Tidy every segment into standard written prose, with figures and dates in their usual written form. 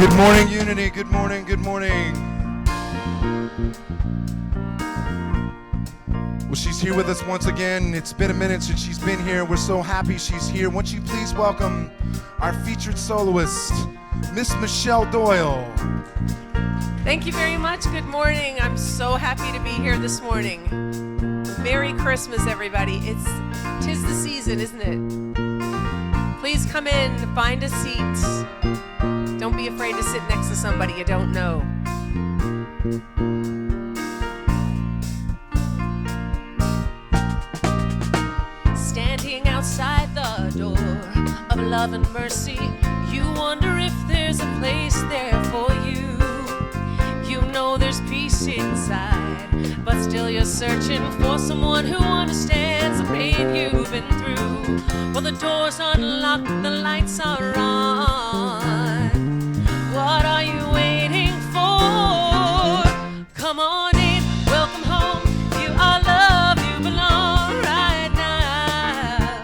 Good morning, Unity. Good morning, good morning. Well, she's here with us once again. It's been a minute since she's been here. We're so happy she's here. Won't you please welcome our featured soloist, Miss Michelle Doyle. Thank you very much. Good morning. I'm so happy to be here this morning. Merry Christmas, everybody. Tis the season, isn't it? Please come in, find a seat. Don't be afraid to sit next to somebody you don't know. Standing outside the door of love and mercy, you wonder if there's a place there for you. You know there's peace inside, but still you're searching for someone who understands the pain you've been through. Well, the door's unlocked, the lights are on. What are you waiting for? Come on in, welcome home. You are loved, you belong right now.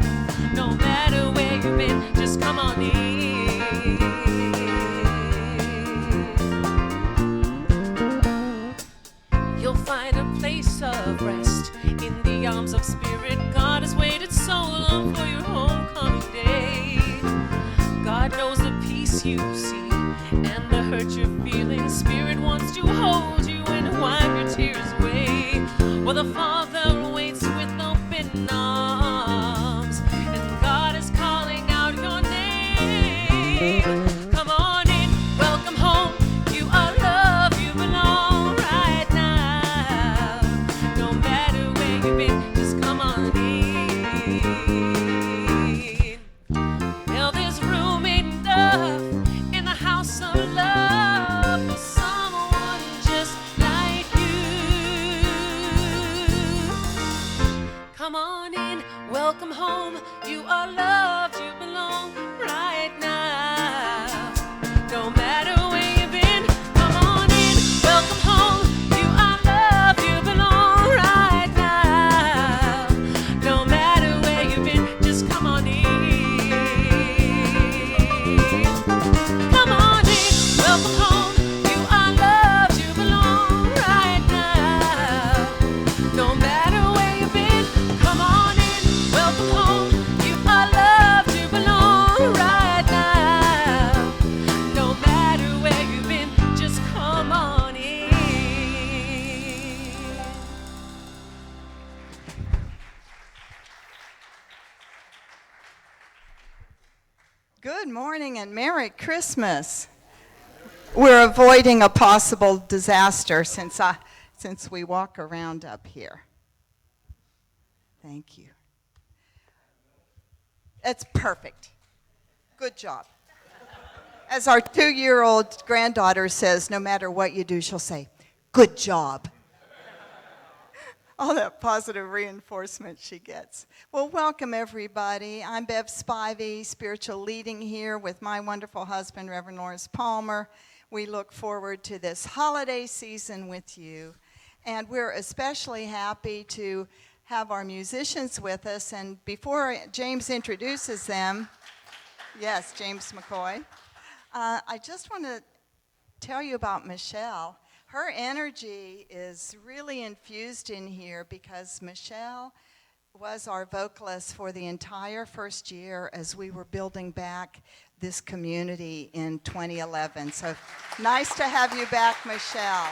No matter where you've been, just come on in. You'll find a place of rest in the arms of spirit. God has waited so long for your homecoming day. God knows the peace you see and the hurt you're feeling. Spirit wants to hold you and wipe your tears away. Well, the Father waits with open arms, and God is calling out your name. Come on in, welcome home. You are loved, you belong right now. No matter where you've been, just come on in. Well, there's room enough in the house of love for someone just like you. Come on in, welcome home. You are loved, you belong right now. No matter where you've been, come on in, welcome home. You are loved, you belong right now. No matter where you've been, just come on in. Come on in, welcome home. You are loved, you belong right now. No matter where you've been, come on in, welcome home. You are loved, you belong right now. No matter where you've been, just come on in. Good morning and Merry Christmas. We're avoiding a possible disaster since we walk around up here. Thank you. That's perfect. Good job. As our 2-year-old granddaughter says, no matter what you do, she'll say, good job. All that positive reinforcement she gets. Well, welcome everybody. I'm Bev Spivey, spiritual leading here with my wonderful husband, Reverend Lawrence Palmer. We look forward to this holiday season with you. And we're especially happy to have our musicians with us. And before James introduces them, yes, James McCoy, I just want to tell you about Michelle. Her energy is really infused in here because Michelle was our vocalist for the entire first year as we were building back this community in 2011. So nice to have you back, Michelle.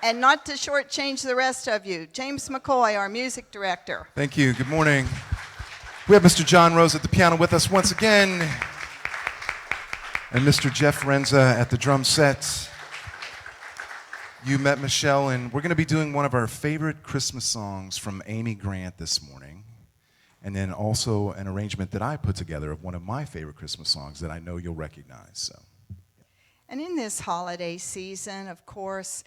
And not to shortchange the rest of you, James McCoy, our music director. Thank you. Good morning. We have Mr. John Rose at the piano with us once again, and Mr. Jeff Renza at the drum set. You met Michelle, and we're going to be doing one of our favorite Christmas songs from Amy Grant this morning, and then also an arrangement that I put together of one of my favorite Christmas songs that I know you'll recognize. So. And in this holiday season, of course,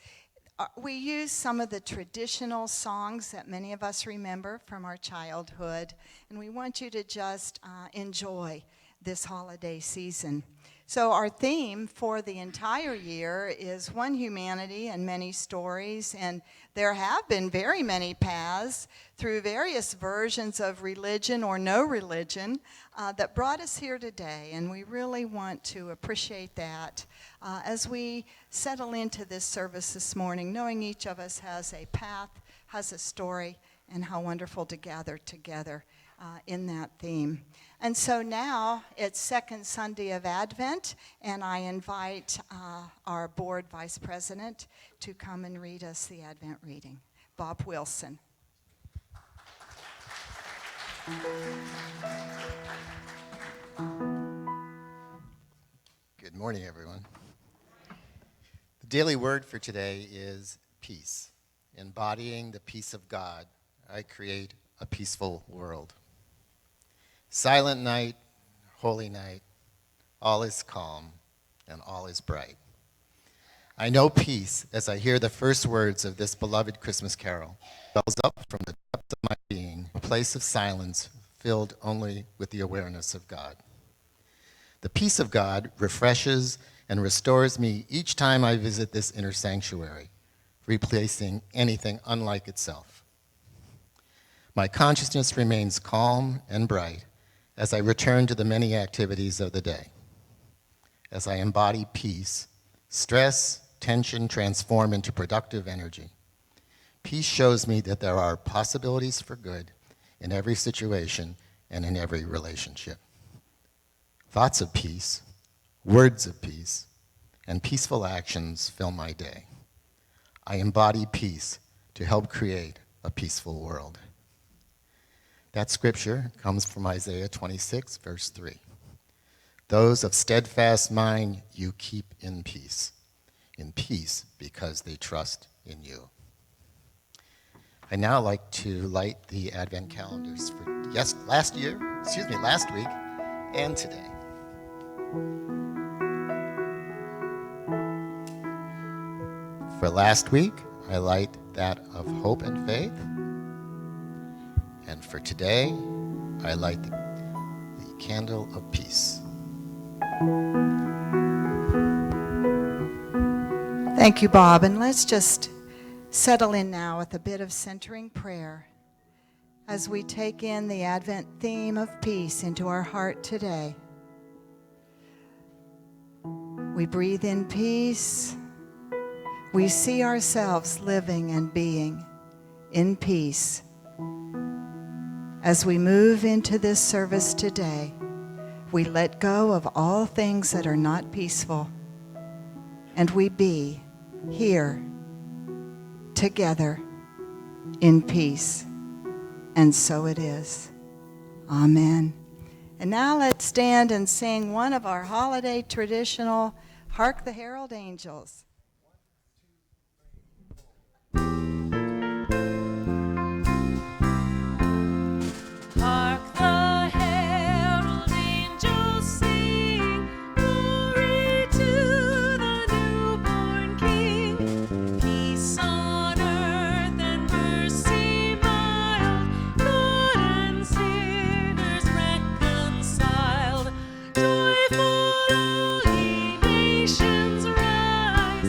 we use some of the traditional songs that many of us remember from our childhood, and we want you to just enjoy this holiday season. So our theme for the entire year is One Humanity and Many Stories, and there have been very many paths through various versions of religion or no religion that brought us here today, and we really want to appreciate that as we settle into this service this morning, knowing each of us has a path, has a story, and how wonderful to gather together in that theme. And so now it's second Sunday of Advent, and I invite our board vice president to come and read us the Advent reading. Bob Wilson. Good morning, everyone. The daily word for today is peace. Embodying the peace of God, I create a peaceful world. Silent night, holy night, all is calm and all is bright. I know peace as I hear the first words of this beloved Christmas carol. Wells up from the depths of my being, a place of silence filled only with the awareness of God. The peace of God refreshes and restores me each time I visit this inner sanctuary, replacing anything unlike itself. My consciousness remains calm and bright as I return to the many activities of the day. As I embody peace, stress, tension transform into productive energy. Peace shows me that there are possibilities for good in every situation and in every relationship. Thoughts of peace, words of peace, and peaceful actions fill my day. I embody peace to help create a peaceful world. That scripture comes from Isaiah 26, verse 3. Those of steadfast mind you keep in peace because they trust in you. I'd now like to light the Advent calendars for last week and today. For last week, I light that of hope and faith. And for today, I light the candle of peace. Thank you, Bob. And let's just settle in now with a bit of centering prayer as we take in the Advent theme of peace into our heart today. We breathe in peace. We see ourselves living and being in peace. As we move into this service today, we let go of all things that are not peaceful, and we be here together in peace. And so it is. Amen. And now let's stand and sing one of our holiday traditional Hark the Herald Angels. Hark the herald angels sing, glory to the newborn King. Peace on earth and mercy mild, good and sinners reconciled. Joyful all ye nations rise,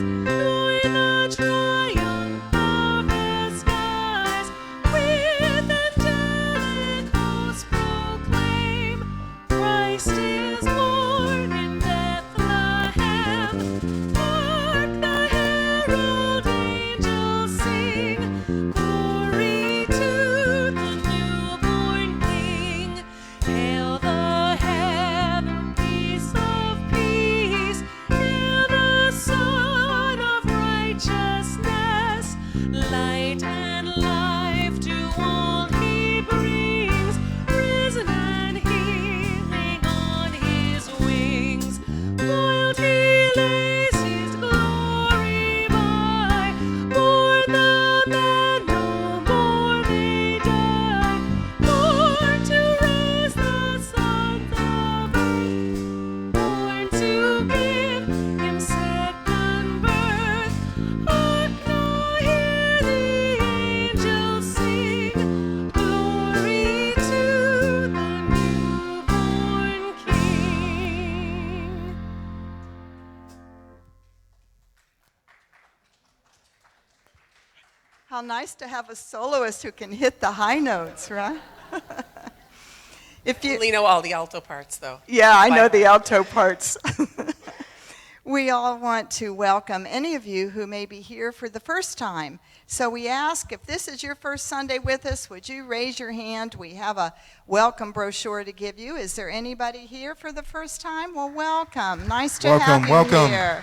How nice to have a soloist who can hit the high notes, right? If you only know all the alto parts, though. Yeah, I By know the heart. alto parts. We all want to welcome any of you who may be here for the first time. So we ask, if this is your first Sunday with us, would you raise your hand? We have a welcome brochure to give you. Is there anybody here for the first time? Well, welcome. Nice to have you Welcome. here.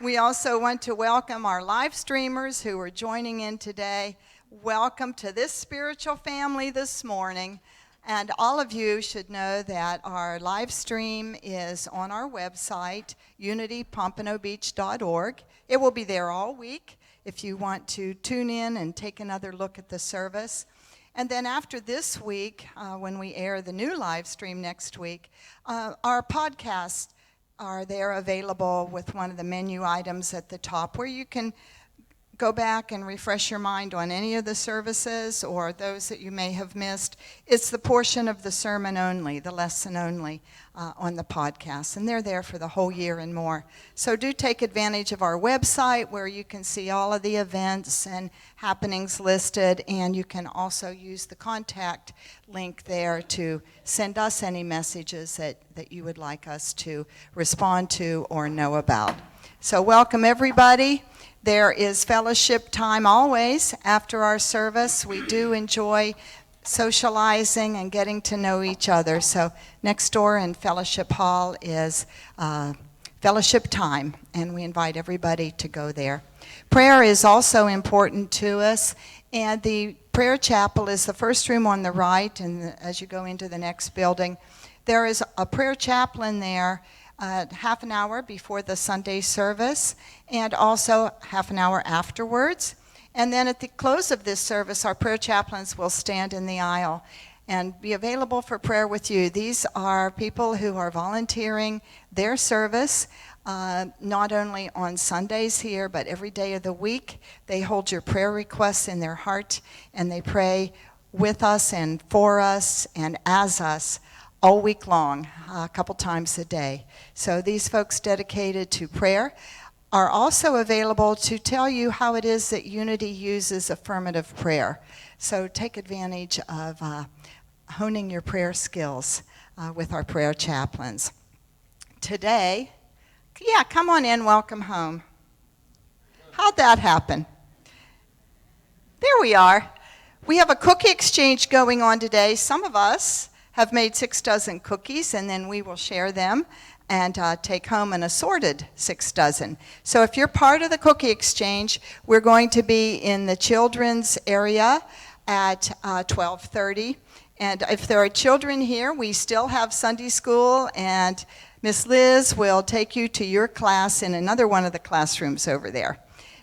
We also want to welcome our live streamers who are joining in today. Welcome to this spiritual family this morning. And all of you should know that our live stream is on our website, unitypompanobeach.org. It will be there all week if you want to tune in and take another look at the service. And then after this week, when we air the new live stream next week, our podcasts are there available with one of the menu items at the top where you can go back and refresh your mind on any of the services or those that you may have missed. It's the portion of the sermon only, the lesson only on the podcast, and they're there for the whole year and more. So do take advantage of our website where you can see all of the events and happenings listed, and you can also use the contact link there to send us any messages that you would like us to respond to or know about. So welcome everybody. There is fellowship time always after our service. We do enjoy socializing and getting to know each other. So next door in Fellowship Hall is fellowship time, and we invite everybody to go there. Prayer is also important to us, and the prayer chapel is the first room on the right, and as you go into the next building, there is a prayer chaplain there half an hour before the Sunday service, and also half an hour afterwards. And then at the close of this service, our prayer chaplains will stand in the aisle and be available for prayer with you. These are people who are volunteering their service, not only on Sundays here, but every day of the week. They hold your prayer requests in their heart, and they pray with us and for us and as us all week long, a couple times a day. So these folks dedicated to prayer are also available to tell you how it is that Unity uses affirmative prayer. So take advantage of honing your prayer skills with our prayer chaplains. Today, yeah, come on in, welcome home. How'd that happen? There we are. We have a cookie exchange going on today. Some of us have made 6 dozen cookies, and then we will share them and take home an assorted 6 dozen. So if you're part of the cookie exchange, we're going to be in the children's area at 12:30. And if there are children here, we still have Sunday school, and Miss Liz will take you to your class in another one of the classrooms over there.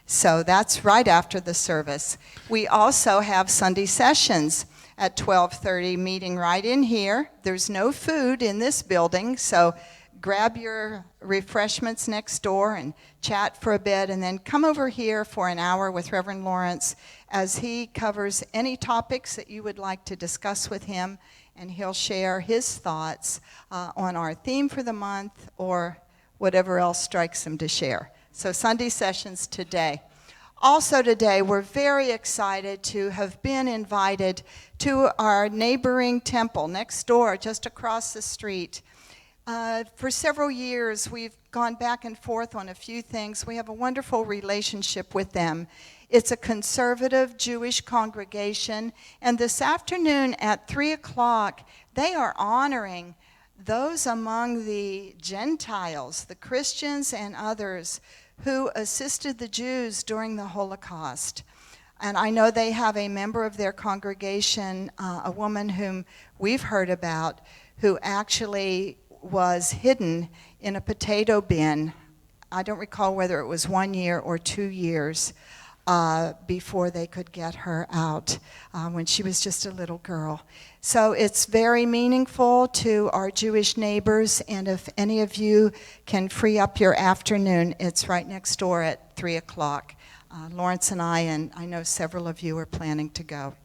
So that's right after the service. We also have Sunday sessions at 12:30, meeting right in here. There's no food in this building, so grab your refreshments next door and chat for a bit, and then come over here for an hour with Reverend Lawrence as he covers any topics that you would like to discuss with him, and he'll share his thoughts on our theme for the month or whatever else strikes him to share. So Sunday sessions today. Also today, we're very excited to have been invited to our neighboring temple next door, just across the street. For several years, we've gone back and forth on a few things. We have a wonderful relationship with them. It's a conservative Jewish congregation, and this afternoon at 3 o'clock, they are honoring those among the Gentiles, the Christians and others, who assisted the Jews during the Holocaust. And I know they have a member of their congregation, a woman whom we've heard about, who actually was hidden in a potato bin. I don't recall whether it was 1 year or 2 years before they could get her out when she was just a little girl. So it's very meaningful to our Jewish neighbors, and if any of you can free up your afternoon, it's right next door at 3 o'clock. Lawrence and I know several of you are planning to go.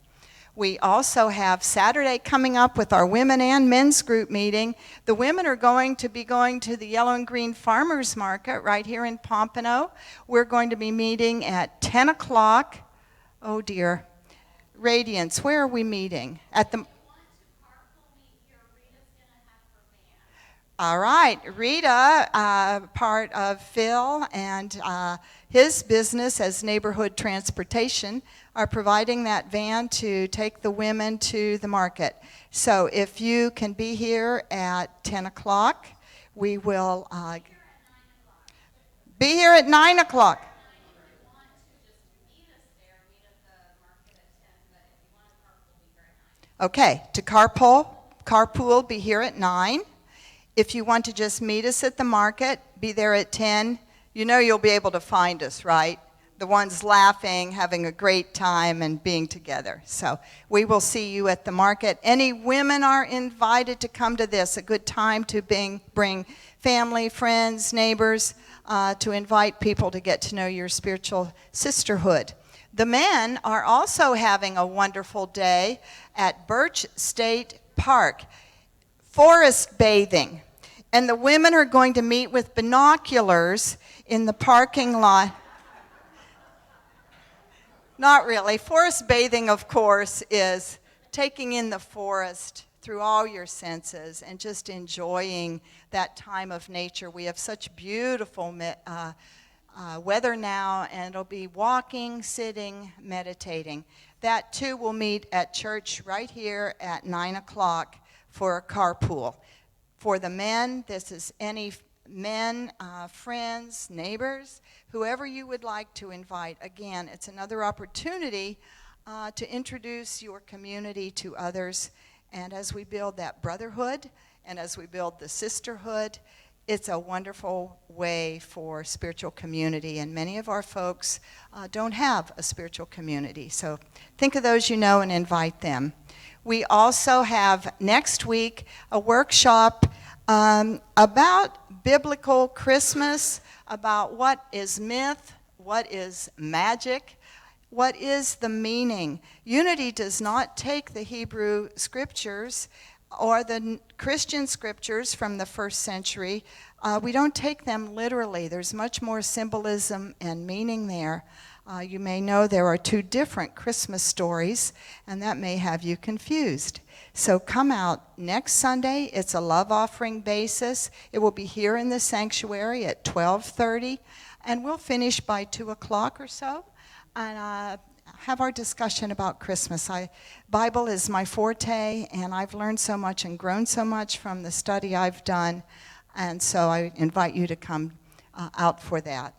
We also have Saturday coming up with our women and men's group meeting. The women are going to be going to the Yellow and Green Farmers Market right here in Pompano. We're going to be meeting at 10 o'clock. Oh dear. Radiance, where are we meeting? At the... All right, Rita, part of Phil and his business as Neighborhood Transportation, are providing that van to take the women to the market. So if you can be here at 10 o'clock, we will be here at 9 o'clock. Okay, to carpool, be here at 9. If you want to just meet us at the market, be there at 10. You know you'll be able to find us, right? The ones laughing, having a great time, and being together. So we will see you at the market. Any women are invited to come to this. A good time to bring family, friends, neighbors, to invite people to get to know your spiritual sisterhood. The men are also having a wonderful day at Birch State Park. Forest bathing. And the women are going to meet with binoculars in the parking lot. Not really. Forest bathing, of course, is taking in the forest through all your senses and just enjoying that time of nature. We have such beautiful weather now, and it'll be walking, sitting, meditating. That too will meet at church right here at 9 o'clock for a carpool. For the men, this is any men, friends, neighbors, whoever you would like to invite. Again, it's another opportunity to introduce your community to others. And as we build that brotherhood and as we build the sisterhood, it's a wonderful way for spiritual community. And many of our folks don't have a spiritual community. So think of those you know and invite them. We also have next week a workshop about biblical Christmas, about what is myth, what is magic, what is the meaning. Unity does not take the Hebrew scriptures or the Christian scriptures from the first century. We don't take them literally. There's much more symbolism and meaning there. You may know there are 2 different Christmas stories, and that may have you confused. So come out next Sunday. It's a love offering basis. It will be here in the sanctuary at 12:30, and we'll finish by 2 o'clock or so, and have our discussion about Christmas. Bible is my forte, and I've learned so much and grown so much from the study I've done, and so I invite you to come out for that.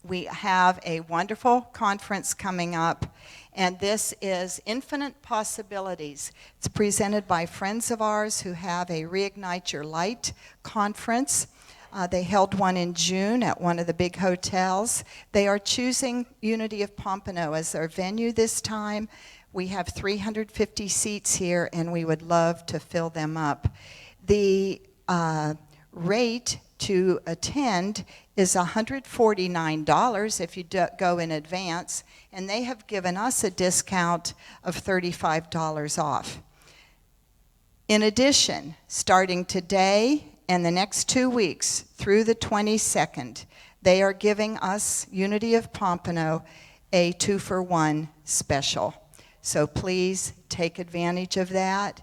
We have a wonderful conference coming up, and this is Infinite Possibilities. It's presented by friends of ours who have a Reignite Your Light conference. They held one in June at one of the big hotels. They are choosing Unity of Pompano as their venue this time. We have 350 seats here, and we would love to fill them up. The rate to attend is $149 if you go in advance, and they have given us a discount of $35 off. In addition, starting today and the next 2 weeks through the 22nd, they are giving us, Unity of Pompano, a 2-for-1 special. So please take advantage of that.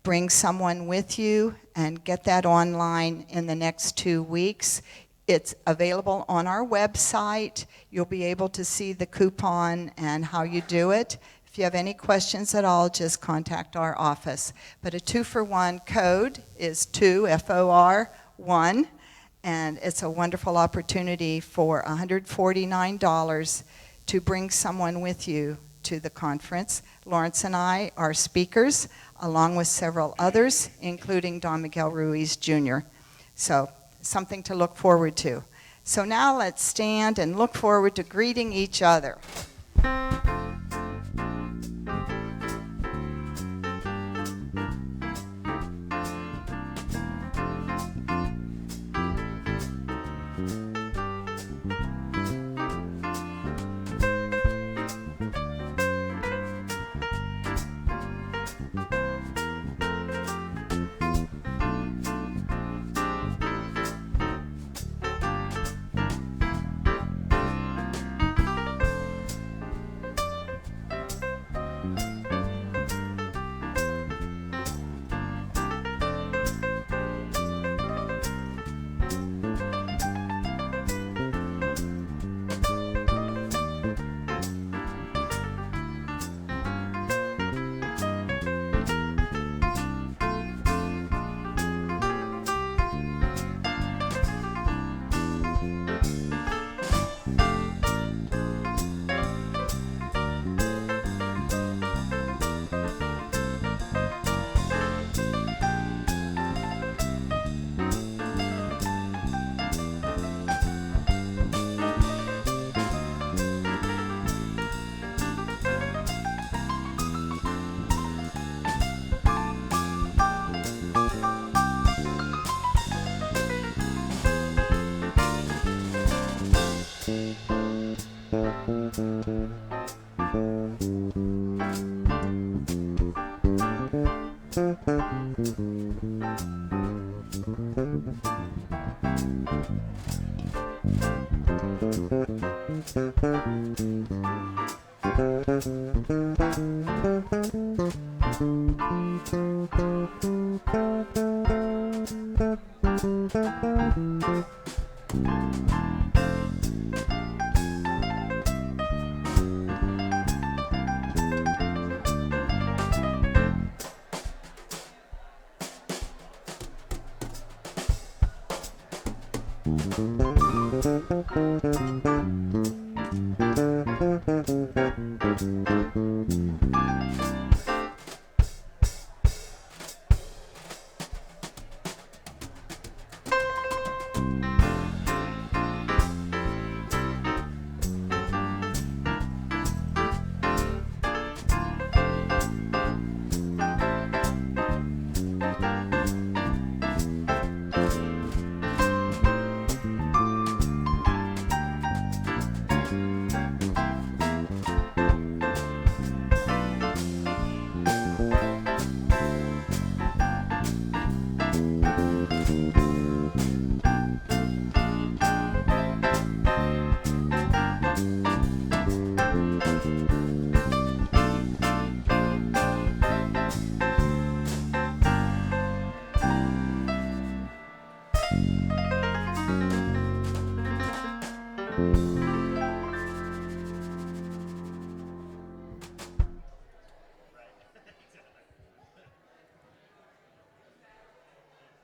Bring someone with you and get that online in the next 2 weeks. It's available on our website. You'll be able to see the coupon and how you do it. If you have any questions at all, just contact our office. But a 2-for-1 code is 2, F-O-R, 1, and it's a wonderful opportunity for $149 to bring someone with you to the conference. Lawrence and I are speakers, along with several others, including Don Miguel Ruiz Jr. So something to look forward to. So now let's stand and look forward to greeting each other.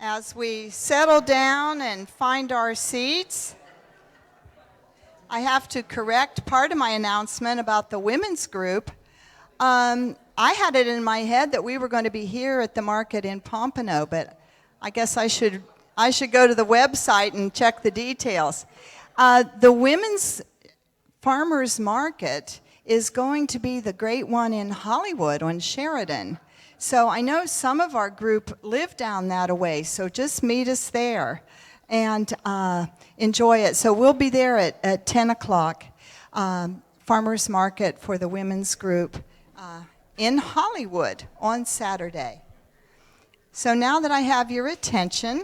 As we settle down and find our seats, I have to correct part of my announcement about the women's group. I had it in my head that we were going to be here at the market in Pompano, but I guess I should go to the website and check the details. The women's farmers market is going to be the great one in Hollywood on Sheridan. So I know some of our group live down that a way, so just meet us there and enjoy it. So we'll be there at 10 o'clock, farmers market for the women's group in Hollywood on Saturday. So now that I have your attention,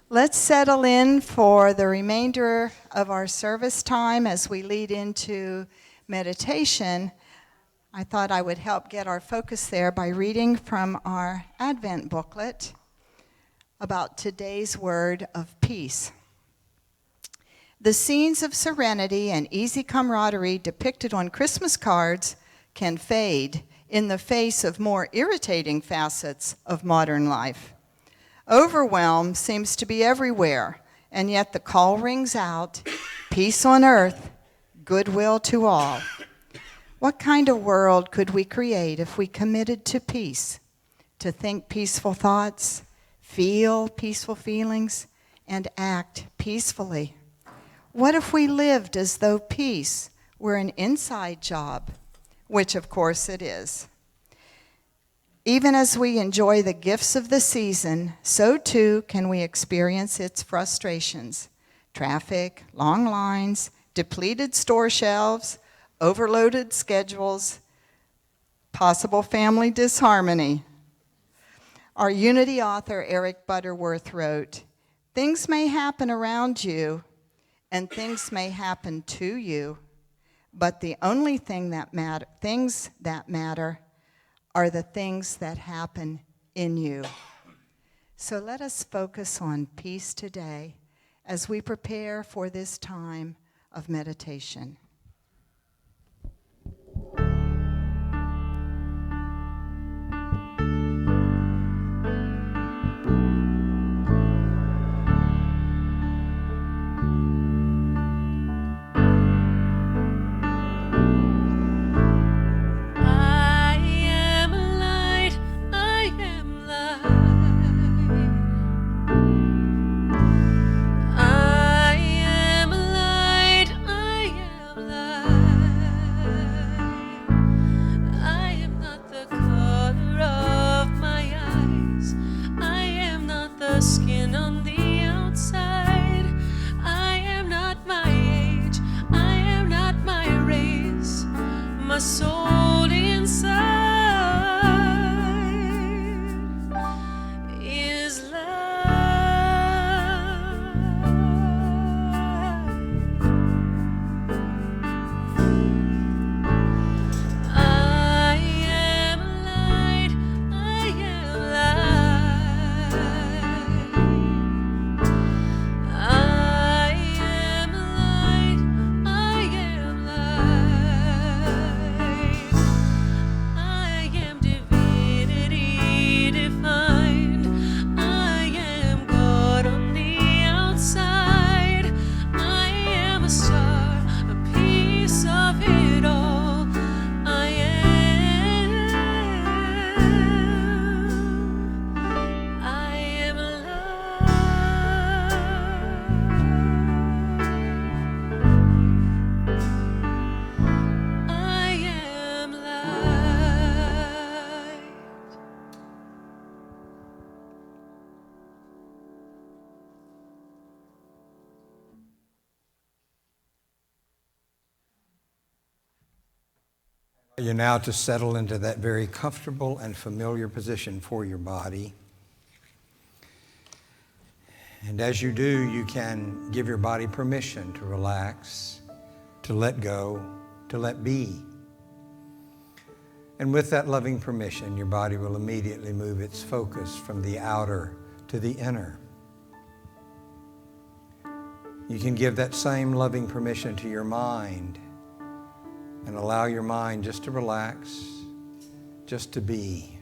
let's settle in for the remainder of our service time as we lead into meditation. I thought I would help get our focus there by reading from our Advent booklet about today's word of peace. The scenes of serenity and easy camaraderie depicted on Christmas cards can fade in the face of more irritating facets of modern life. Overwhelm seems to be everywhere, and yet the call rings out, peace on earth, goodwill to all. What kind of world could we create if we committed to peace, to think peaceful thoughts, feel peaceful feelings, and act peacefully? What if we lived as though peace were an inside job, which of course it is? Even as we enjoy the gifts of the season, so too can we experience its frustrations. Traffic, long lines, depleted store shelves, overloaded schedules, possible family disharmony. Our Unity author, Eric Butterworth, wrote, "Things may happen around you, and things may happen to you, but the only things that matter are the things that happen in you." So let us focus on peace today as we prepare for this time of meditation. I am You're now to settle into that very comfortable and familiar position for your body. And as you do, you can give your body permission to relax, to let go, to let be. And with that loving permission, your body will immediately move its focus from the outer to the inner. You can give that same loving permission to your mind and allow your mind just to relax, just to be.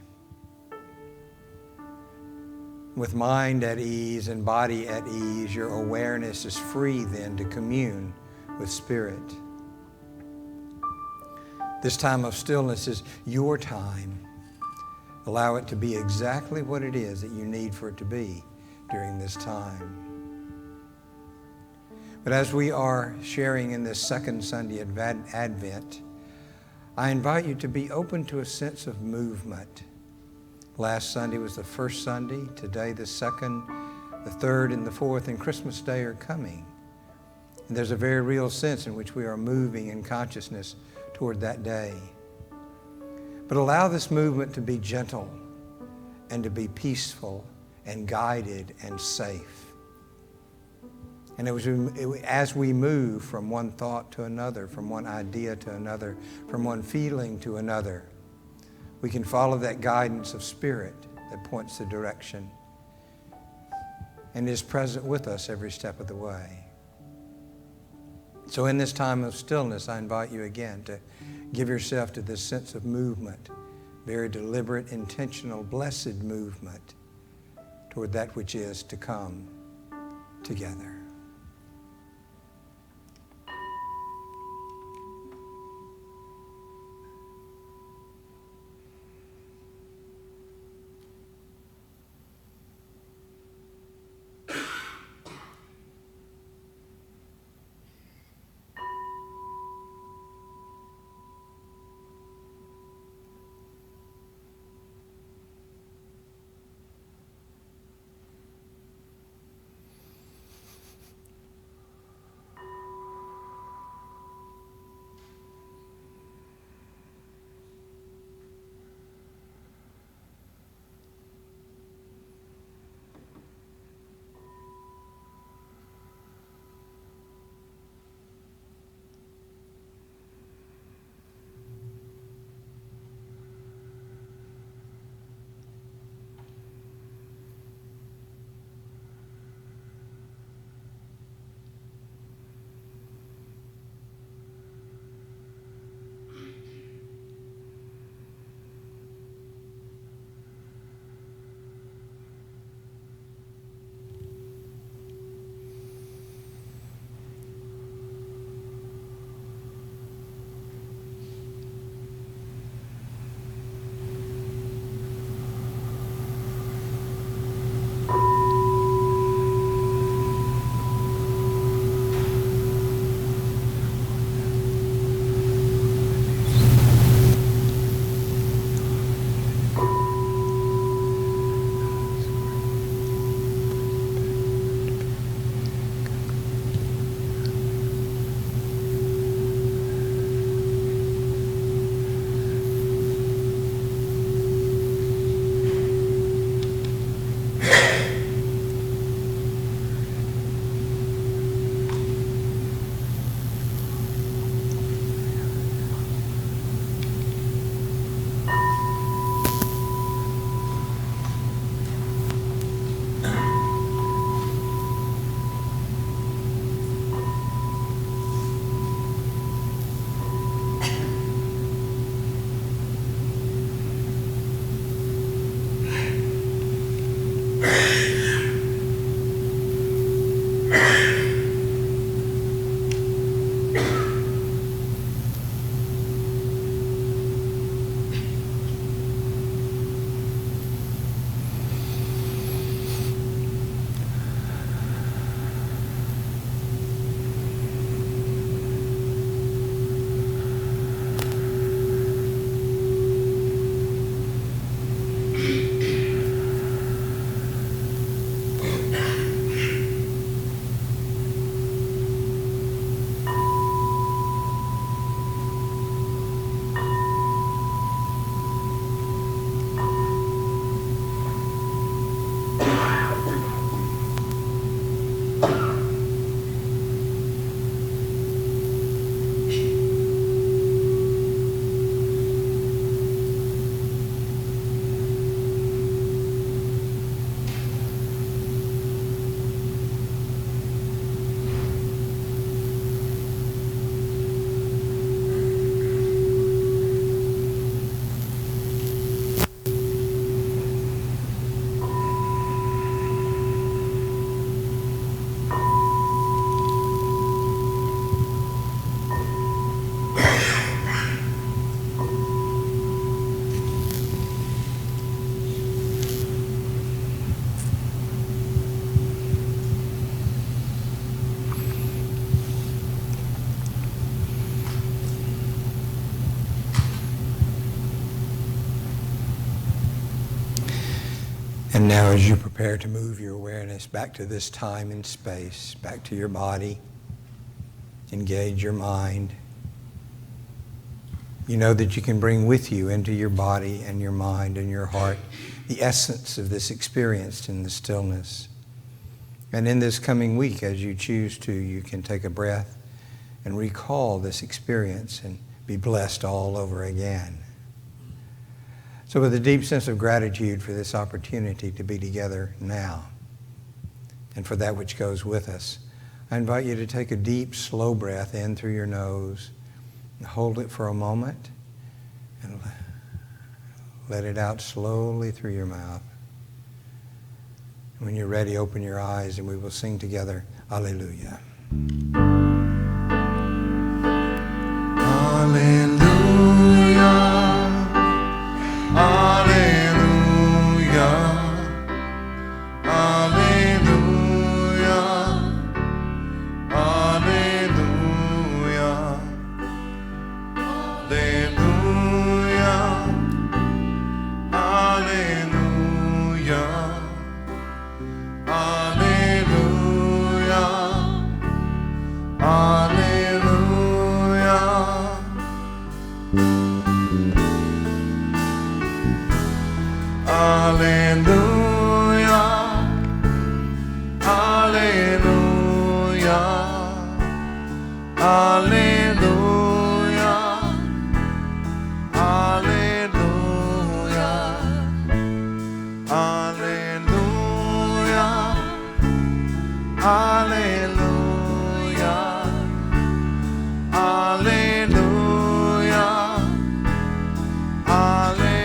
With mind at ease and body at ease, your awareness is free then to commune with Spirit. This time of stillness is your time. Allow it to be exactly what it is that you need for it to be during this time. But as we are sharing in this second Sunday of Advent, I invite you to be open to a sense of movement. Last Sunday was the first Sunday. Today the second, the third, and the fourth, and Christmas Day are coming. And there's a very real sense in which we are moving in consciousness toward that day. But allow this movement to be gentle and to be peaceful and guided and safe. And as we move from one thought to another, from one idea to another, from one feeling to another, we can follow that guidance of Spirit that points the direction and is present with us every step of the way. So in this time of stillness, I invite you again to give yourself to this sense of movement, very deliberate, intentional, blessed movement toward that which is to come together. And now as you prepare to move your awareness back to this time and space, back to your body, engage your mind, you know that you can bring with you into your body and your mind and your heart the essence of this experience in the stillness. And in this coming week, as you choose to, you can take a breath and recall this experience and be blessed all over again. So with a deep sense of gratitude for this opportunity to be together now and for that which goes with us, I invite you to take a deep, slow breath in through your nose and hold it for a moment and let it out slowly through your mouth. When you're ready, open your eyes and we will sing together, Alleluia. Alleluia. Alleluia. Alleluia. Alleluia. Alleluia. Alleluia. Alleluia. Alleluia. Alleluia. Alleluia. Alleluia. Alleluia. Alleluia. Alleluia. Alleluia.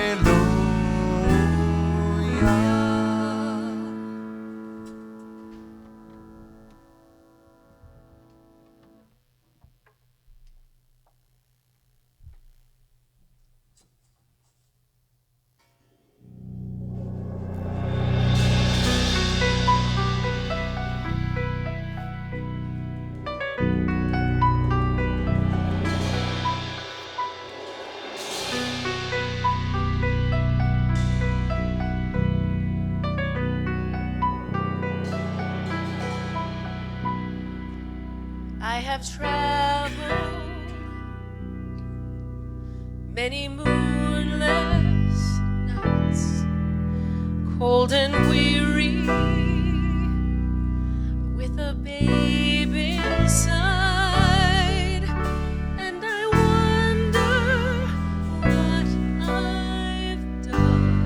I have traveled many moonless nights, cold and weary, with a babe inside, and I wonder what I've done.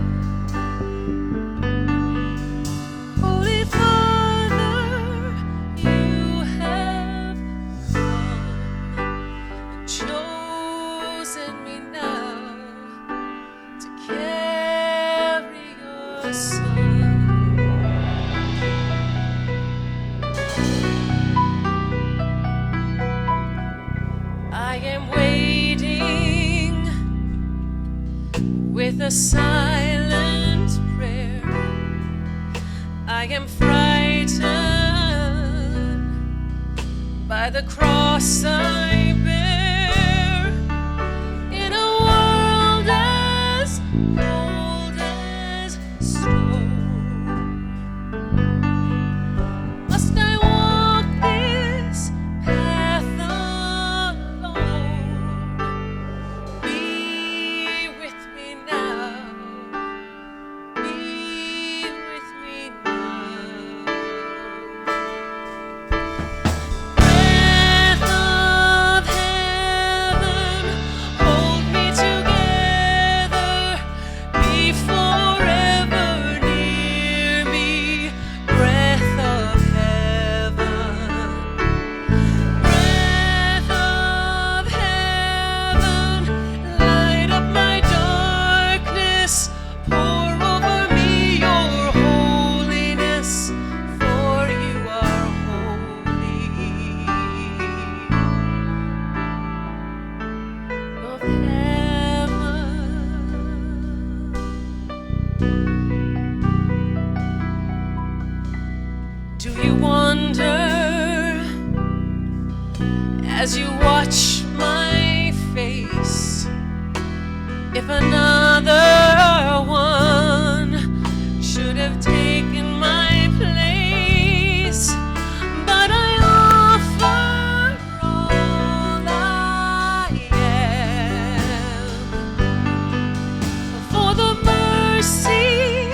Holy Father, you have chosen me now to carry your son. I am waiting with a silent prayer. I am frightened by the cross I bear in a world as cold as stone. Must I walk this path alone? Be with me now. Be with me now. Breath of heaven, hold me together. Be forever near me. Breath of heaven. Breath of heaven, light up my darkness. Pour over me your holiness, for you are holy. Of heaven. Do you wonder as you watch my face if another one should have place, but I offer all I am for the mercy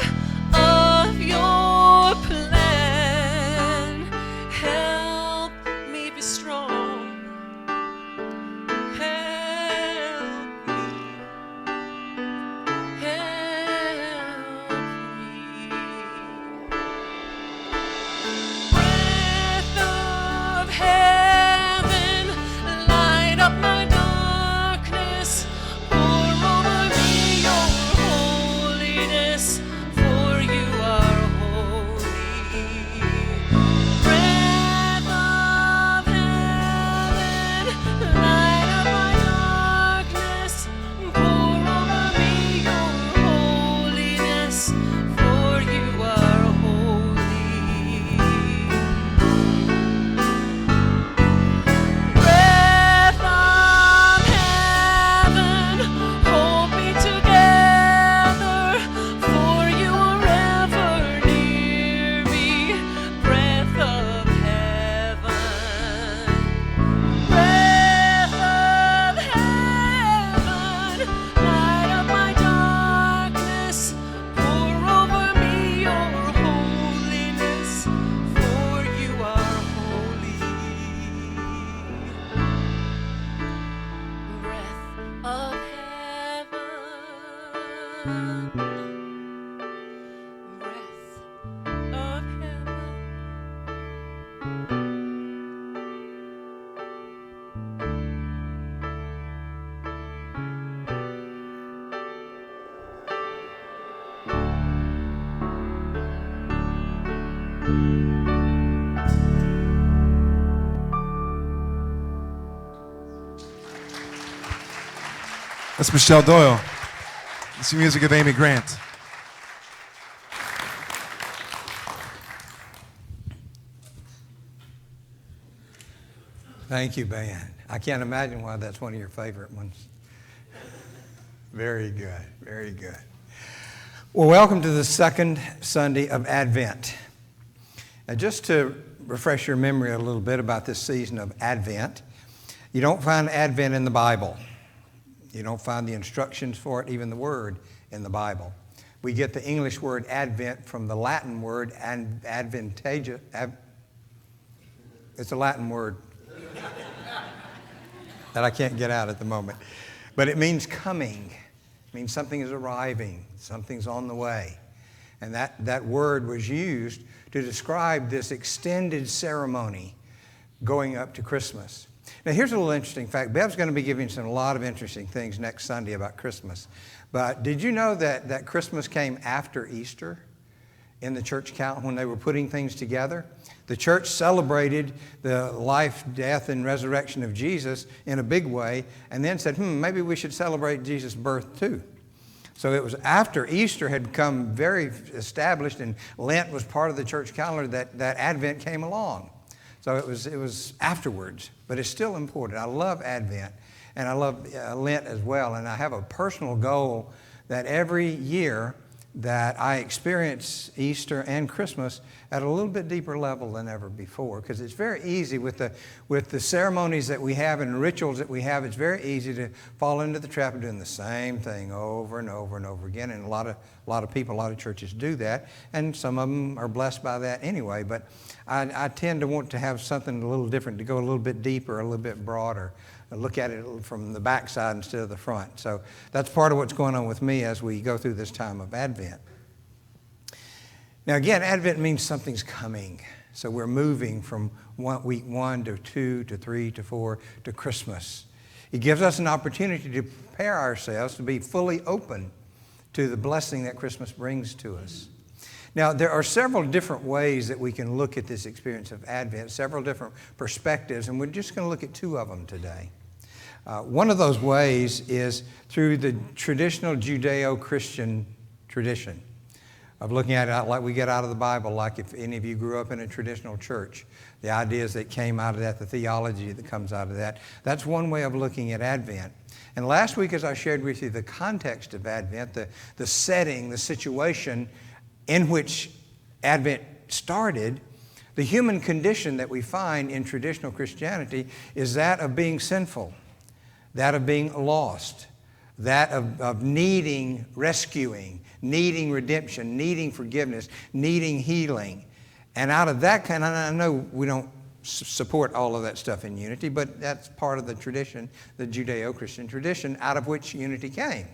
of your plan. Help me be strong. Help me. Help me. Breath of heaven, light up my darkness. Pour over me your holiness, for you are holy. Breath of heaven, light up my darkness. Pour over me your holiness, for you are holy. Breath of heaven, hold me together, for you are ever near me. Breath of heaven, breath of heaven, light up my darkness. Pour over me your holiness, for you are holy. Breath of heaven, breath of heaven. That's Michelle Doyle. It's the music of Amy Grant. Thank you, band. I can't imagine why that's one of your favorite ones. Very good, very good. Well, welcome to the second Sunday of Advent. Now, just to refresh your memory a little bit about this season of Advent, you don't find Advent in the Bible. You don't find the instructions for it, even the word, in the Bible. We get the English word Advent from the Latin word advantageous. It's a Latin word that I can't get out at the moment. But it means coming. It means something is arriving. Something's on the way. And that word was used to describe this extended ceremony going up to Christmas. Now, here's a little interesting fact. Bev's going to be giving us a lot of interesting things next Sunday about Christmas. But did you know that Christmas came after Easter in the church count when they were putting things together? The church celebrated the life, death, and resurrection of Jesus in a big way, and then said, maybe we should celebrate Jesus' birth too. So it was after Easter had become very established and Lent was part of the church calendar that Advent came along. So it was afterwards, but it's still important. I love Advent, and I love Lent as well. And I have a personal goal that every year that I experience Easter and Christmas at a little bit deeper level than ever before, because it's very easy with the ceremonies that we have and rituals that we have. It's very easy to fall into the trap of doing the same thing over and over and over again. And a lot of people, a lot of churches do that, and some of them are blessed by that anyway. But I tend to want to have something a little different, to go a little bit deeper, a little bit broader, look at it from the backside instead of the front. So that's part of what's going on with me as we go through this time of Advent. Now again, Advent means something's coming. So we're moving from week 1 to 2 to 3 to 4 to Christmas. It gives us an opportunity to prepare ourselves to be fully open to the blessing that Christmas brings to us. Now, there are several different ways that we can look at this experience of Advent, several different perspectives, and we're just going to look at 2 of them today. One of those ways is through the traditional Judeo-Christian tradition of looking at it like we get out of the Bible, like if any of you grew up in a traditional church, the ideas that came out of that, the theology that comes out of that. That's one way of looking at Advent. And last week, as I shared with you, the context of Advent, the setting, the situation in which Advent started, the human condition that we find in traditional Christianity is that of being sinful, that of being lost, that of needing rescuing, needing redemption, needing forgiveness, needing healing. And out of that kind, I know we don't support all of that stuff in unity, but that's part of the tradition, the Judeo-Christian tradition, out of which unity came.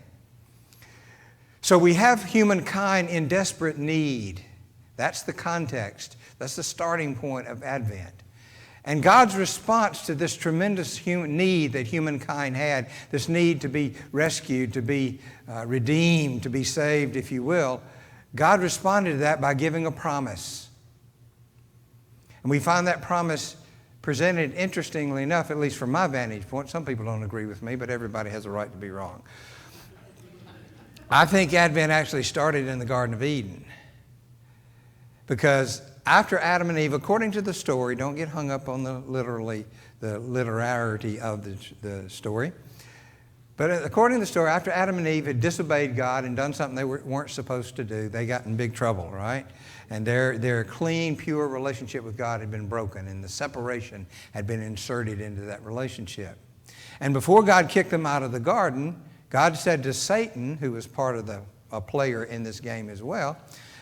So we have humankind in desperate need. That's the context. That's the starting point of Advent. And God's response to this tremendous human need that humankind had, this need to be rescued, to be redeemed, to be saved, if you will, God responded to that by giving a promise. And we find that promise presented, interestingly enough, at least from my vantage point. Some people don't agree with me, but everybody has a right to be wrong. I think Advent actually started in the Garden of Eden. Because after Adam and Eve, according to the story, don't get hung up on the literarity of the story. But according to the story, after Adam and Eve had disobeyed God and done something they weren't supposed to do, they got in big trouble, right? And their clean, pure relationship with God had been broken, and the separation had been inserted into that relationship. And before God kicked them out of the garden, God said to Satan, who was part of a player in this game as well,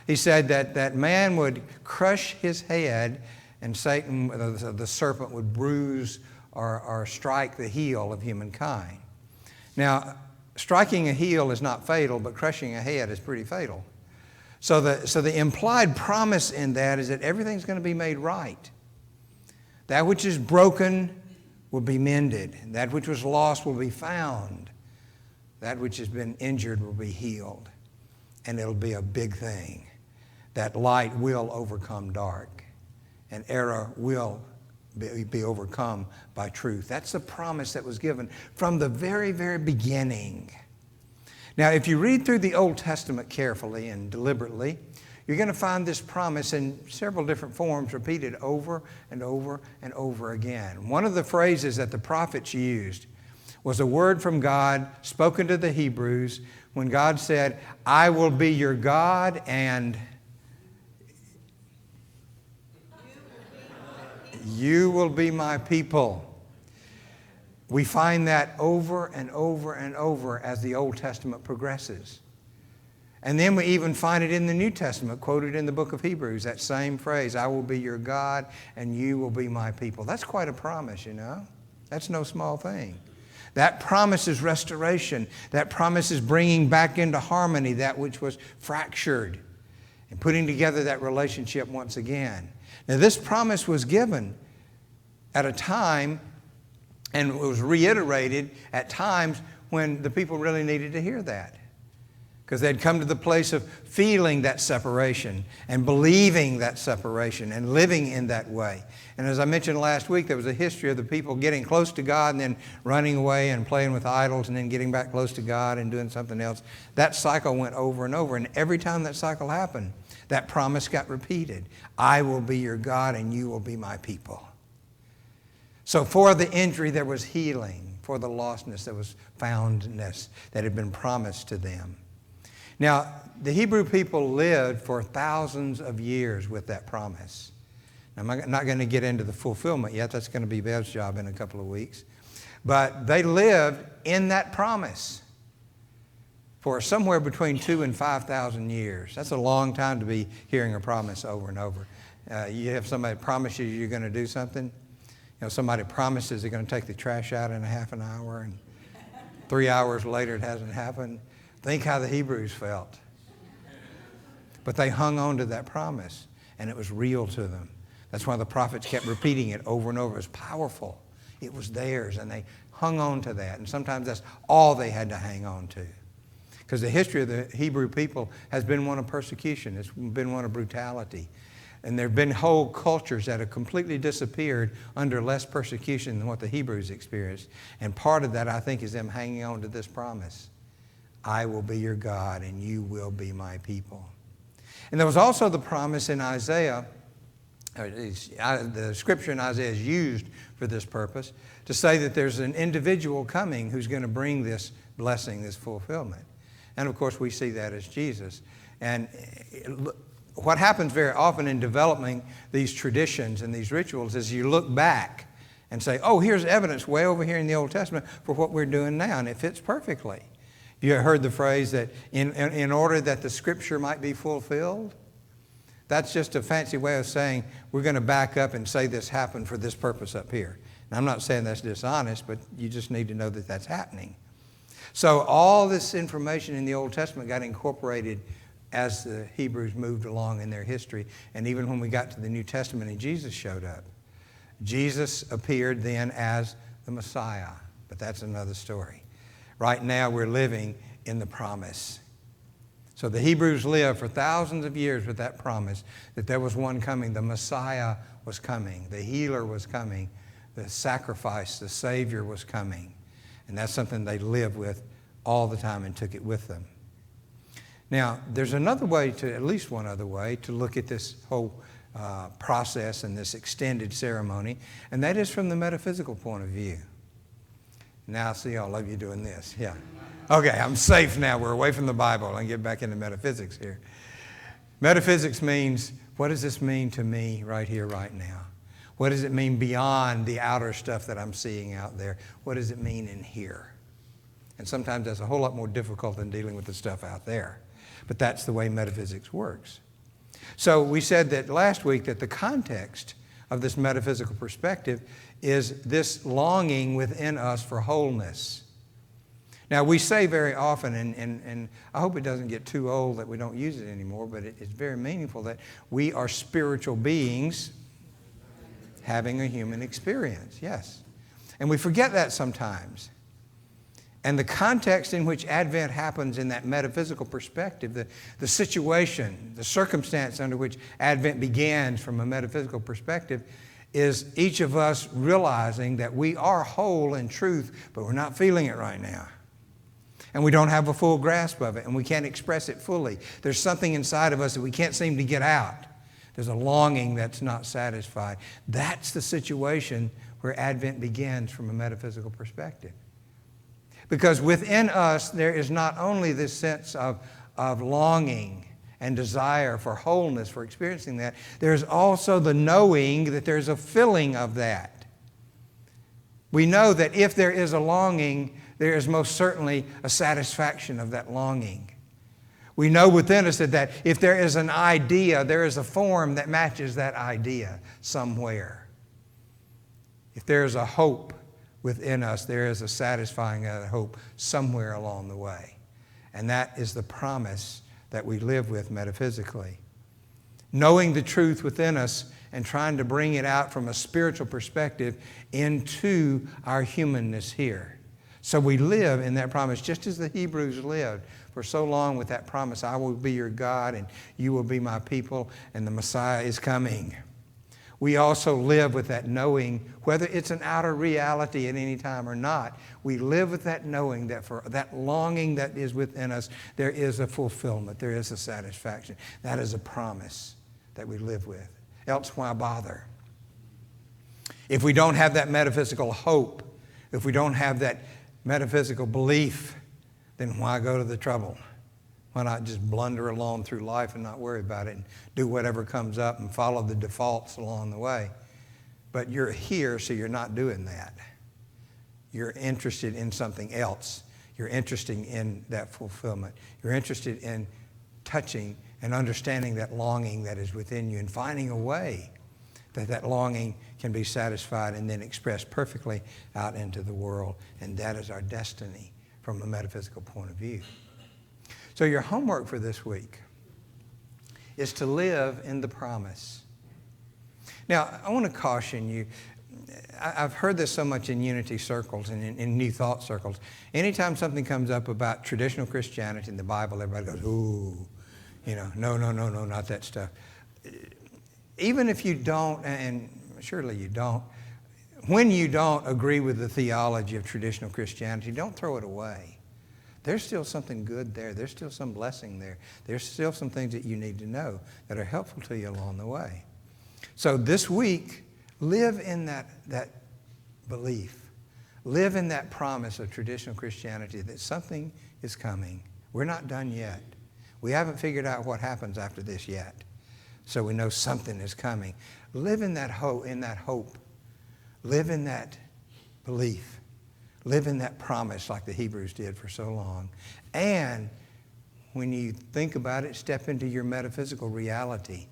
he said that man would crush his head, and Satan, the serpent, would bruise or strike the heel of humankind. Now, striking a heel is not fatal, but crushing a head is pretty fatal. So the implied promise in that is that everything's going to be made right. That which is broken will be mended. That which was lost will be found. That which has been injured will be healed. And it'll be a big thing. That light will overcome dark. And error will be overcome by truth. That's the promise that was given from the very, very beginning. Now, if you read through the Old Testament carefully and deliberately, you're going to find this promise in several different forms repeated over and over and over again. One of the phrases that the prophets used was a word from God spoken to the Hebrews when God said, "I will be your God and you will be my people." We find that over and over and over as the Old Testament progresses. And then we even find it in the New Testament, quoted in the book of Hebrews, that same phrase, "I will be your God and you will be my people." That's quite a promise, you know. That's no small thing. That promises restoration. That promises bringing back into harmony that which was fractured and putting together that relationship once again. Now, this promise was given at a time, and it was reiterated at times when the people really needed to hear that. Because they'd come to the place of feeling that separation and believing that separation and living in that way. And as I mentioned last week, there was a history of the people getting close to God and then running away and playing with idols and then getting back close to God and doing something else. That cycle went over and over. And every time that cycle happened, that promise got repeated. "I will be your God and you will be my people." So for the injury, there was healing. For the lostness, there was foundness that had been promised to them. Now, the Hebrew people lived for thousands of years with that promise. Now, I'm not going to get into the fulfillment yet. That's going to be Bev's job in a couple of weeks. But they lived in that promise for somewhere between 2,000 and 5,000 years. That's a long time to be hearing a promise over and over. You have somebody promise you you're going to do something. You know, somebody promises they're going to take the trash out in a half an hour, and 3 hours later it hasn't happened. Think how the Hebrews felt. But they hung on to that promise, and it was real to them. That's why the prophets kept repeating it over and over. It was powerful. It was theirs, and they hung on to that. And sometimes that's all they had to hang on to. Because the history of the Hebrew people has been one of persecution. It's been one of brutality. And there have been whole cultures that have completely disappeared under less persecution than what the Hebrews experienced. And part of that, I think, is them hanging on to this promise. "I will be your God and you will be my people." And there was also the promise in Isaiah, the scripture in Isaiah is used for this purpose, to say that there's an individual coming who's going to bring this blessing, this fulfillment. And of course we see that as Jesus. And what happens very often in developing these traditions and these rituals is you look back and say, oh, here's evidence way over here in the Old Testament for what we're doing now, and it fits perfectly. You heard the phrase that in order that the Scripture might be fulfilled? That's just a fancy way of saying we're going to back up and say this happened for this purpose up here. Now, I'm not saying that's dishonest, but you just need to know that that's happening. So all this information in the Old Testament got incorporated as the Hebrews moved along in their history. And even when we got to the New Testament and Jesus showed up, Jesus appeared then as the Messiah. But that's another story. Right now we're living in the promise. So the Hebrews lived for thousands of years with that promise that there was one coming. The Messiah was coming. The healer was coming. The sacrifice, the Savior was coming. And that's something they lived with all the time and took it with them. Now, there's another way to, at least one other way, to look at this whole process and this extended ceremony, and that is from the metaphysical point of view. Now, I see all of you doing this. Yeah. Okay, I'm safe now. We're away from the Bible. I can get back into metaphysics here. Metaphysics means, what does this mean to me right here, right now? What does it mean beyond the outer stuff that I'm seeing out there? What does it mean in here? And sometimes that's a whole lot more difficult than dealing with the stuff out there. But that's the way metaphysics works. So we said that last week that the context of this metaphysical perspective is this longing within us for wholeness. Now, we say very often, and I hope it doesn't get too old that we don't use it anymore, but it's very meaningful that we are spiritual beings having a human experience, yes. And we forget that sometimes. And the context in which Advent happens in that metaphysical perspective, the situation, the circumstance under which Advent begins from a metaphysical perspective, is each of us realizing that we are whole in truth, but we're not feeling it right now. And we don't have a full grasp of it, and we can't express it fully. There's something inside of us that we can't seem to get out. There's a longing that's not satisfied. That's the situation where Advent begins from a metaphysical perspective. Because within us, there is not only this sense of longing and desire for wholeness, for experiencing that, there's also the knowing that there's a filling of that. We know that if there is a longing, there is most certainly a satisfaction of that longing. We know within us that if there is an idea, there is a form that matches that idea somewhere. If there is a hope within us, there is a satisfying of that hope somewhere along the way. And that is the promise that we live with metaphysically. Knowing the truth within us and trying to bring it out from a spiritual perspective into our humanness here. So we live in that promise just as the Hebrews lived for so long with that promise, I will be your God and you will be my people and the Messiah is coming. We also live with that knowing, whether it's an outer reality at any time or not, we live with that knowing that for that longing that is within us, there is a fulfillment, there is a satisfaction. That is a promise that we live with. Else why bother? If we don't have that metaphysical hope, if we don't have that metaphysical belief, then why go to the trouble? Why not just blunder along through life and not worry about it and do whatever comes up and follow the defaults along the way? But you're here, so you're not doing that. You're interested in something else. You're interested in that fulfillment. You're interested in touching and understanding that longing that is within you and finding a way that that longing can be satisfied and then expressed perfectly out into the world. And that is our destiny from a metaphysical point of view. So your homework for this week is to live in the promise. Now, I want to caution you. I've heard this so much in unity circles and in New Thought circles. Anytime something comes up about traditional Christianity in the Bible, everybody goes, ooh, no, not that stuff. Even if you don't, and surely you don't, when you don't agree with the theology of traditional Christianity, don't throw it away. There's still something good there. There's still some blessing there. There's still some things that you need to know that are helpful to you along the way. So this week, live in that belief. Live in that promise of traditional Christianity that something is coming. We're not done yet. We haven't figured out what happens after this yet. so we know something is coming. Live in that hope, Live in that belief. Live in that promise like the Hebrews did for so long. And when you think about it, step into your metaphysical reality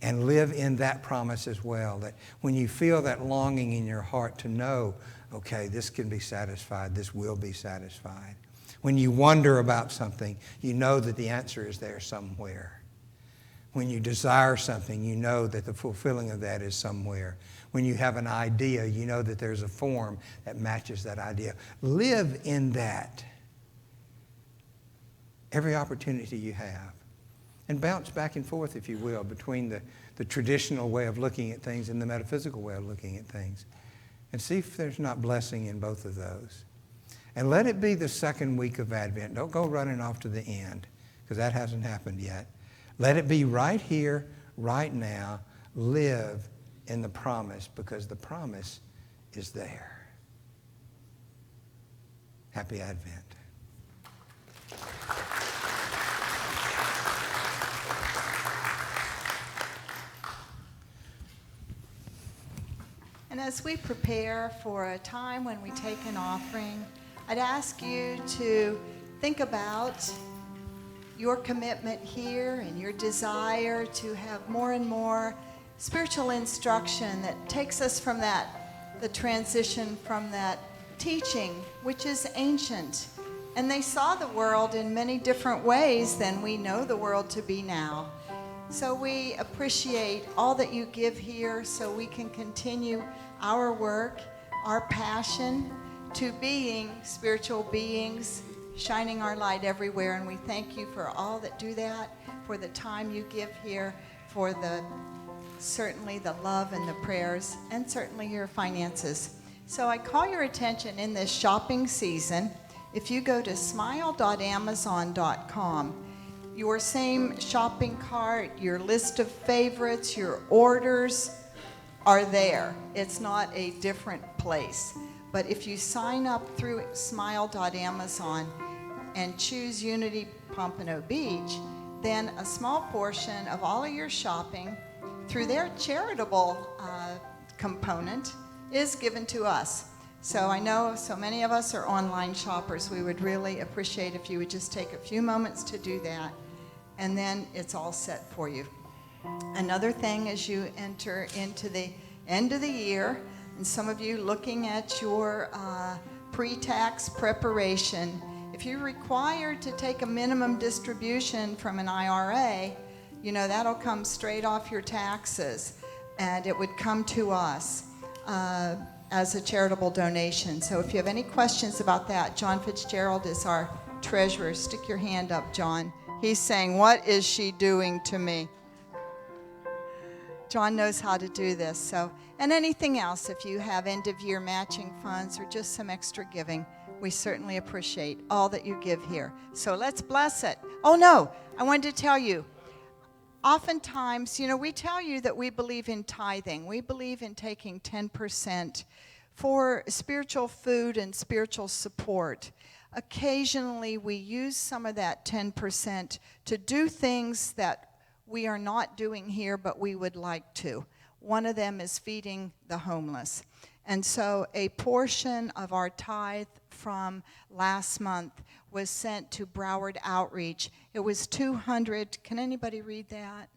and live in that promise as well. That when you feel that longing in your heart to know, okay, this can be satisfied, this will be satisfied. When you wonder about something, you know that the answer is there somewhere. When you desire something, you know that the fulfilling of that is somewhere. When you have an idea, you know that there's a form that matches that idea. Live in that every opportunity you have. And bounce back and forth, if you will, between the traditional way of looking at things and the metaphysical way of looking at things. And see if there's not blessing in both of those. And let it be the second week of Advent. Don't go running off to the end, because that hasn't happened yet. Let it be right here, right now. Live in the promise, because the promise is there. Happy Advent. And as we prepare for a time when we take an offering, I'd ask you to think about your commitment here and your desire to have more and more spiritual instruction that takes us from the transition from that teaching, which is ancient. And they saw the world in many different ways than we know the world to be now. So we appreciate all that you give here so we can continue our work, our passion to being spiritual beings, shining our light everywhere. And we thank you for all that do that, for the time you give here, for certainly the love and the prayers, and certainly your finances. So I call your attention in this shopping season, if you go to smile.amazon.com, your same shopping cart, your list of favorites, your orders are there. It's not a different place. But if you sign up through smile.amazon and choose Unity Pompano Beach, then a small portion of all of your shopping through their charitable component is given to us. So I know so many of us are online shoppers. We would really appreciate if you would just take a few moments to do that, and then it's all set for you. Another thing as you enter into the end of the year, and some of you looking at your pre-tax preparation, if you're required to take a minimum distribution from an IRA, you know that'll come straight off your taxes, and it would come to us as a charitable donation. So if you have any questions about that, John Fitzgerald is our treasurer. Stick your hand up, John. He's saying, "What is she doing to me?" John knows how to do this. So, and anything else, if you have end-of-year matching funds or just some extra giving, we certainly appreciate all that you give here. So let's bless it. Oh no, I wanted to tell you, oftentimes, you know, we tell you that we believe in tithing. We believe in taking 10% for spiritual food and spiritual support. Occasionally, we use some of that 10% to do things that we are not doing here, but we would like to. One of them is feeding the homeless. And so a portion of our tithe from last month was sent to Broward Outreach. It was can anybody read that?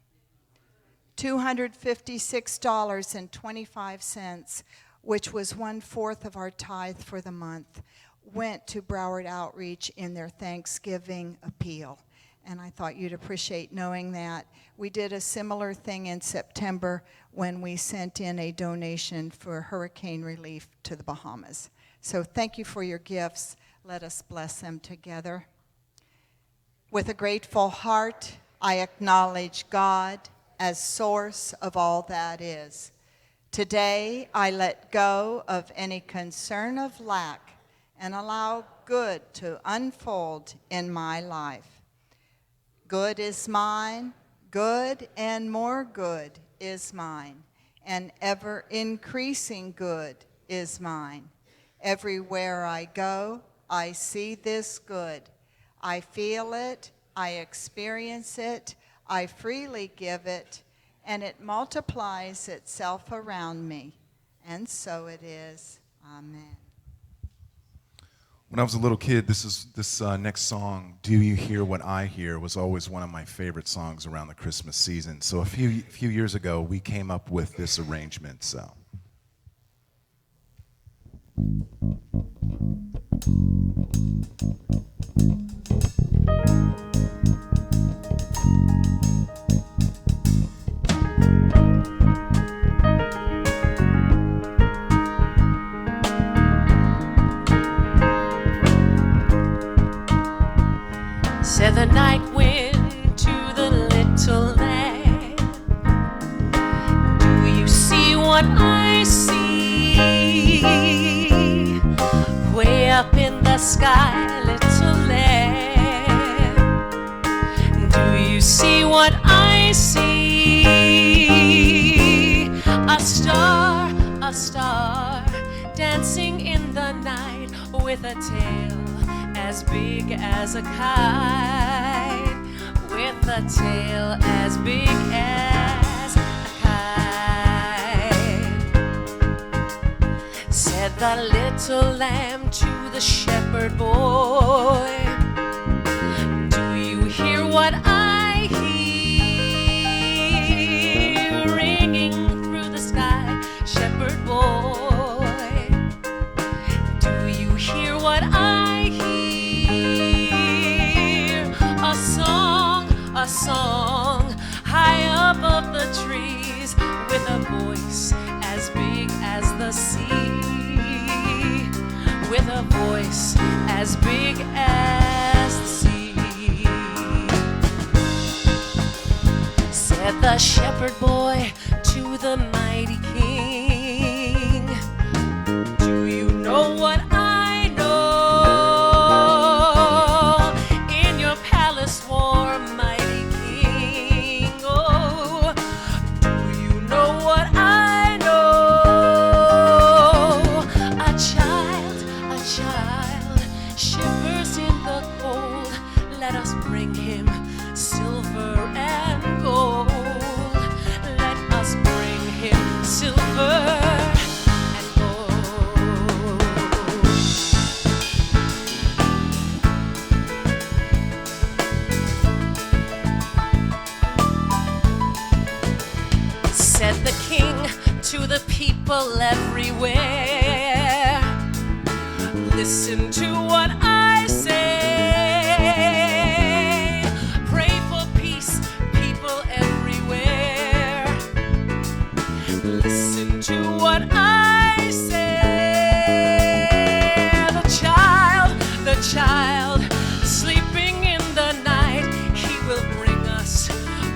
$256.25, which was 1/4 of our tithe for the month, went to Broward Outreach in their Thanksgiving appeal. And I thought you'd appreciate knowing that. We did a similar thing in September when we sent in a donation for hurricane relief to the Bahamas. So thank you for your gifts. Let us bless them together. With a grateful heart, I acknowledge God as source of all that is. Today, I let go of any concern of lack and allow good to unfold in my life. Good is mine, good and more good is mine, and ever increasing good is mine. Everywhere I go, I see this good. I feel it, I experience it, I freely give it, and it multiplies itself around me. And so it is. Amen. When I was a little kid, this next song, "Do You Hear What I Hear," was always one of my favorite songs around the Christmas season. So a few years ago, we came up with this arrangement. So. Said the night wind to the little lamb, do you see what I see? Way up in the sky, little lamb, do you see what I see? A star dancing in the night with a tail as big as a kite, with a tail as big as a kite. Said the little lamb to the shepherd boy, do you hear what I hear ringing through the sky, shepherd boy? Do you hear what I hear? A song high above the trees, with a voice as big as the sea, with a voice as big as the sea. Said the shepherd boy to the mighty king, do you know what I know? In your palace warm, mighty king, oh, do you know what I know? A child shivers in the cold. Let us bring him silver and gold. Let us bring him silver and gold. Said the king to the people everywhere, listen to what I say. Pray for peace, people everywhere. Listen to what I say. The child, sleeping in the night, he will bring us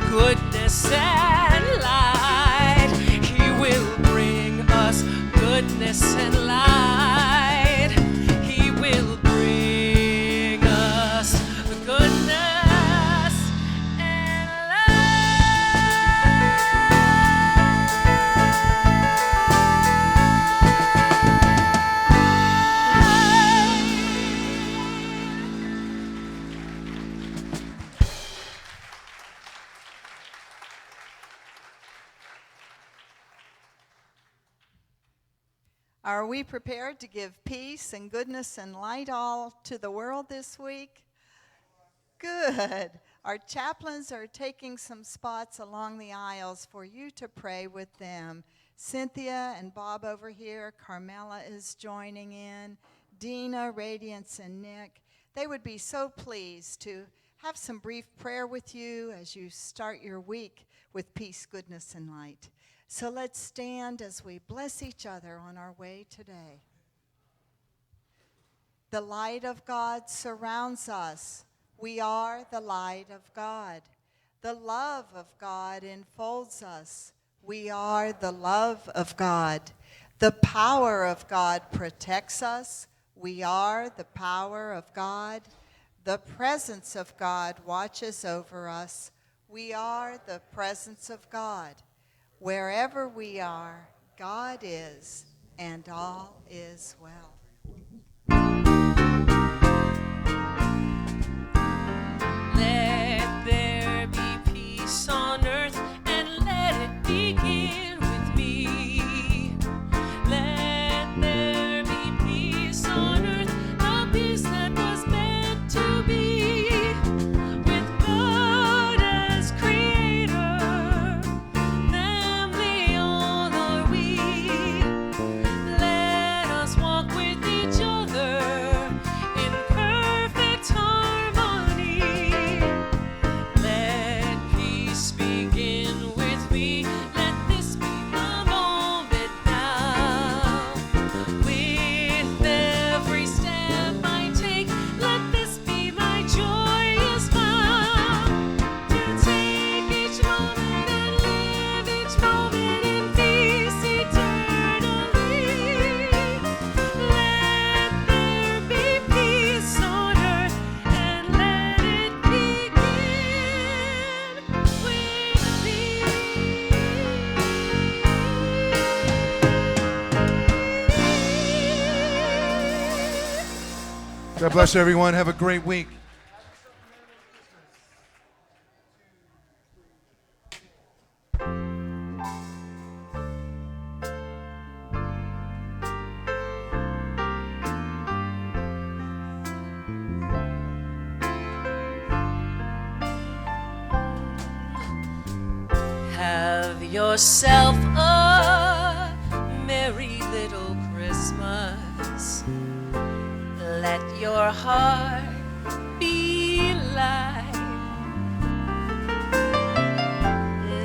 goodness and light. He will bring us goodness and light. He will bring us goodness and Are we prepared to give peace and goodness and light all to the world this week? Good. Our chaplains are taking some spots along the aisles for you to pray with them. Cynthia and Bob over here. Carmela is joining in. Dina, Radiance, and Nick. They would be so pleased to have some brief prayer with you as you start your week with peace, goodness, and light. So let's stand as we bless each other on our way today. The light of God surrounds us. We are the light of God. The love of God enfolds us. We are the love of God. The power of God protects us. We are the power of God. The presence of God watches over us. We are the presence of God. Wherever we are, God is, and all is well. Let there be peace on earth, and let it God bless everyone. Have a great week. Have yourself a merry little Christmas. Let your heart be light.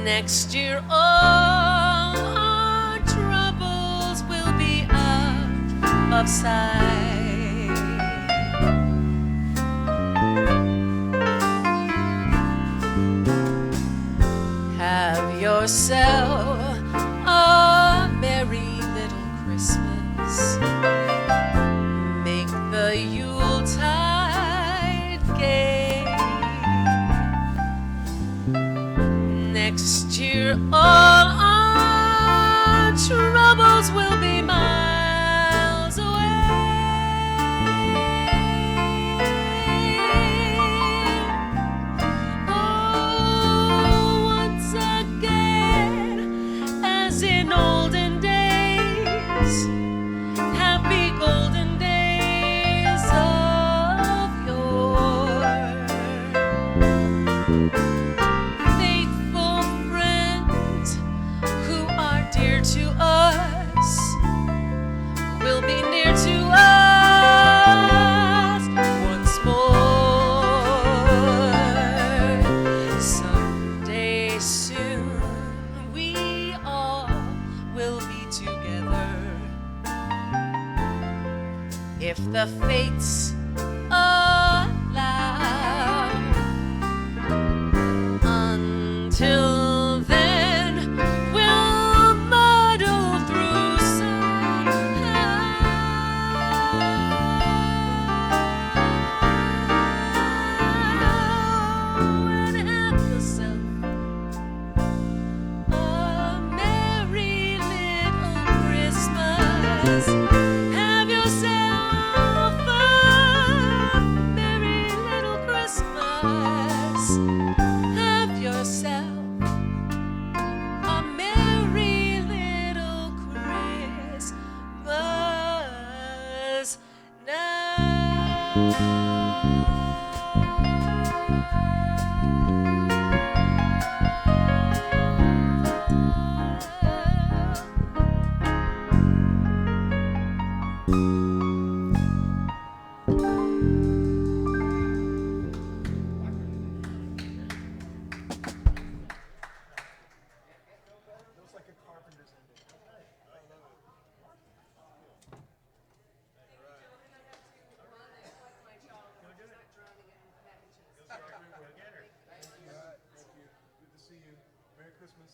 Next year all our troubles will be out of sight. Have yourself a merry little Christmas. Make the Yuletide gay. Next year all our troubles will be miles away. As in olden days, happy golden days of yore. Faithful friends who are dear to us will be near to us once more. Someday soon we all will be together if the fates allow. Until then, we'll muddle through somehow and have yourself a merry little Christmas. Have yourself a merry little Christmas. Have yourself a merry little Christmas Good to see you. Merry Christmas.